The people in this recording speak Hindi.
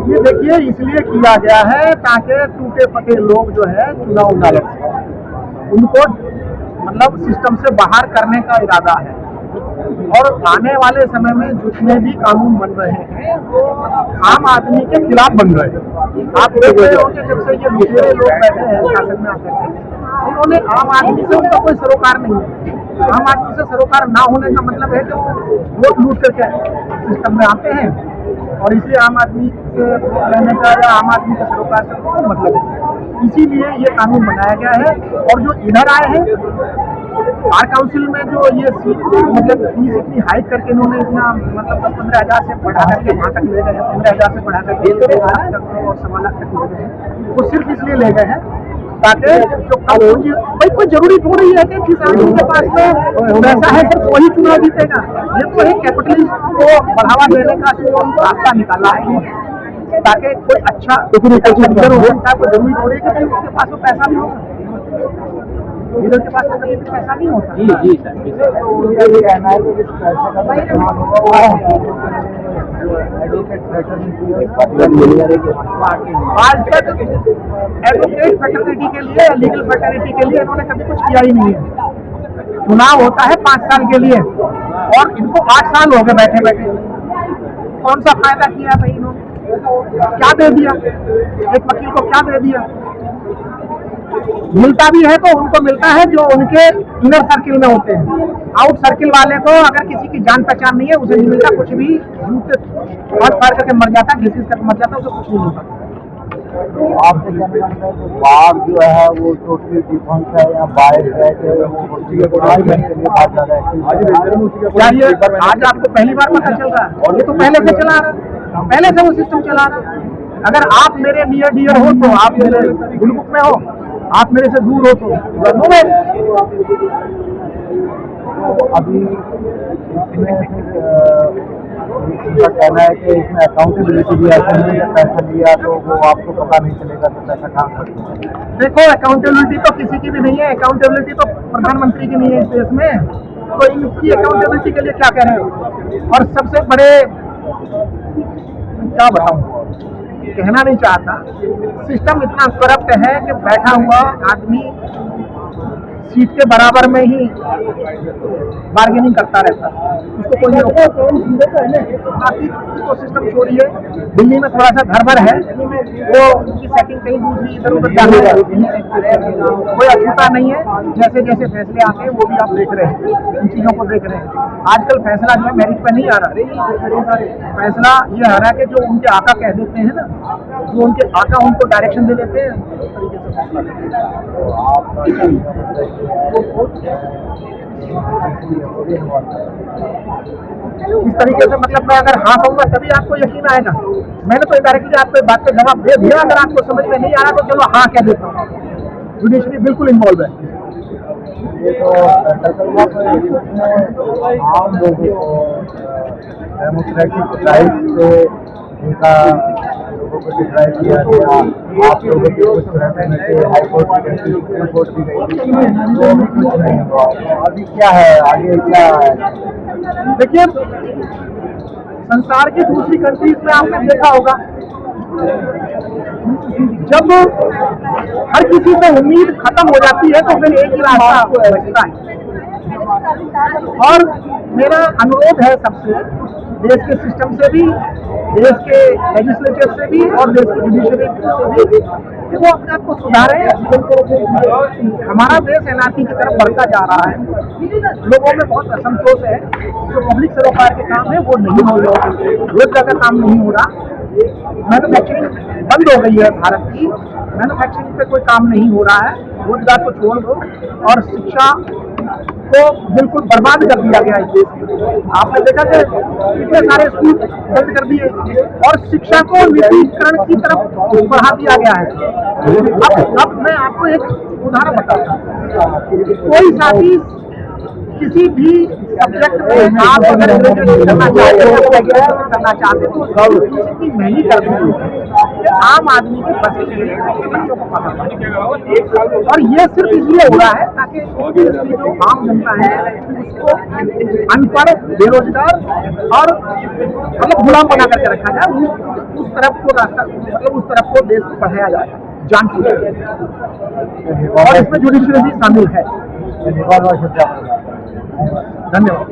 ये देखिए इसलिए किया गया है ताकि टूटे फटे लोग जो है चुनाव न लड़ सकें, उनको मतलब सिस्टम से बाहर करने का इरादा है। और आने वाले समय में जितने भी कानून बन रहे हैं वो आम आदमी के खिलाफ बन रहे हैं। आप देख रहे होंगे जब से ये लुटेरे लोग बैठे हैं शासन में आकर के, उन्होंने आम आदमी से उनका कोई सरोकार नहीं है। आम आदमी से सरोकार ना होने का मतलब है कि वो वोट लूट करके सिस्टम में आते हैं और इसलिए आम आदमी से रहने का या आम आदमी के सरोकार से कोई मतलब नहीं। इसीलिए ये कानून बनाया गया है। और जो इधर आए हैं बार काउंसिल में जो ये सीट मतलब फीस इतनी हाइक करके इन्होंने इतना मतलब 15,000 से बढ़ा करके वहाँ तक ले गए हैं, 15,000 से बढ़ा करके 1 लाख तक और 1.25 लाख तक ले गए हैं। वो सिर्फ इसलिए ले गए हैं ताकि जो कम पूंजी भाई कोई जरूरी थोड़ी है कि जिस आदमी के पास में पैसा है सिर्फ वही चुनाव जीतेगा। ये तो एक कैपिटलिज्म को बढ़ावा देने का रास्ता निकाला है ताकि कोई अच्छा लीडर हो सकता है। कोई जरूरी थोड़ी है कि उसके पास में पैसा भी होगा, लीडर के पास कभी भी पैसा नहीं होता। जी आज तक एडवोकेट फैटर्निटी के लिए लीगल फैटर्निटी के लिए इन्होंने कभी कुछ किया ही नहीं है। चुनाव होता है 5 साल के लिए और इनको 8 साल हो गए बैठे बैठे। कौन सा फायदा किया भाई इन्होंने? क्या दे दिया? एक वकील को क्या दे दिया? मिलता भी है तो उनको मिलता है जो उनके इनर सर्किल में होते हैं। आउट सर्किल वाले को अगर किसी की जान पहचान नहीं है उसे नहीं मिलता कुछ भी। फाड़ फाड़ करके मर जाता, घिस घिस करके मर जाता, उसे कुछ नहीं मिलता। तो आपके कहने का मतलब है बाघ जो है वो टोटली डिफेंस है या बाइक है कि आज आपको पहली बार पता चल रहा है? ये तो पहले से चला रहा, पहले से वो सिस्टम चला रहा। अगर आप मेरे नियर डियर हो तो आप मेरे गुलबुक में हो, आप मेरे से दूर हो तो अभी इसमें उनका कहना है कि इसमें अकाउंटेबिलिटी भी ऐसा नहीं है, पैसा लिया तो वो आपको पता नहीं चलेगा तो पैसा काम करता है। देखो अकाउंटेबिलिटी तो किसी की भी नहीं है, अकाउंटेबिलिटी तो प्रधानमंत्री की नहीं है इस देश में, तो इनकी अकाउंटेबिलिटी के लिए क्या कह रहे हो? और सबसे बड़े क्या बताऊं, कहना नहीं चाहता, सिस्टम इतना करप्ट है कि बैठा हुआ आदमी सीट के बराबर में ही बार्गेनिंग करता रहता है, उसको कोई नहीं रोकता। बाकी तो सिस्टम छोड़िए, दिल्ली में थोड़ा सा धरभर है, वो उनकी सेटिंग कहीं दूसरी इधर उधर जाने वाली है, कोई अछूता नहीं है। जैसे जैसे फैसले आते हैं वो भी आप देख रहे हैं, इन चीज़ों को देख रहे हैं। आजकल फैसला जो है मेरिट पे नहीं आ रहा, फैसला ये आ रहा है कि जो उनके आका कह देते हैं ना, जो उनके आका उनको डायरेक्शन दे देते हैं, उस तरीके से इस तरीके से मतलब मैं अगर हाँ कहूँगा तभी आपको यकीन आएगा। मैंने तो डायरेक्टली आपको इस बात का जवाब दे दिया, अगर आपको समझ में नहीं आ रहा तो चलो हाँ कह देता हूँ। जुडिशरी बिल्कुल इन्वॉल्व है। ये तो आम लोगों को डेमोक्रेटिक राइट से उनका लोगों को डिप्राइव किया गया। आप लोगों के कुछ रहने से हाई कोर्ट की गई, सुप्रीम कोर्ट की गई, तो अभी कुछ नहीं हुआ। अभी क्या है, आगे क्या है? देखिए संसार की दूसरी कंट्रीज में आपने देखा होगा, जब हर किसी से उम्मीद खत्म हो जाती है तो फिर एक ही रास्ता बचता है। और मेरा अनुरोध है सबसे, देश के सिस्टम से भी, देश के लेजिस्लेचर से भी और देश की जुडिशरी से भी कि वो अपने आप को सुधारें। हमारा देश एनआरकी की तरफ बढ़ता जा रहा है, लोगों में बहुत असंतोष है, जो पब्लिक सरोकार के काम है वो नहीं हो रहे, रोजगार का काम नहीं हो रहा, मैन्युफैक्चरिंग बंद हो गई है भारत की, मैन्युफैक्चरिंग पे कोई काम नहीं हो रहा है, रोजगार को छोड़ दो, और शिक्षा को बिल्कुल बर्बाद कर दिया गया इस देश में। आपने देखा कि कितने सारे स्कूल बंद कर दिए और शिक्षा को निजीकरण की तरफ बढ़ा दिया गया है। अब मैं आपको एक उदाहरण बताता हूँ। कोई साथी किसी भी सब्जेक्ट में आप अगर ग्रेजुएशन करना चाहते हैं तो इतनी महंगी कर दी आम आदमी के बस की बच्चों को पढ़ाना। और ये सिर्फ इसलिए हो रहा है ताकि जो आम जनता है उसको अनपढ़, बेरोजगार और मतलब गुलाम बना करके रखा जाए, उस तरफ को रास्ता मतलब उस तरफ को देश को बढ़ाया जाए जान चुके। और इसमें जुडिशरी भी शामिल है। धन्यवाद। धन्यवाद।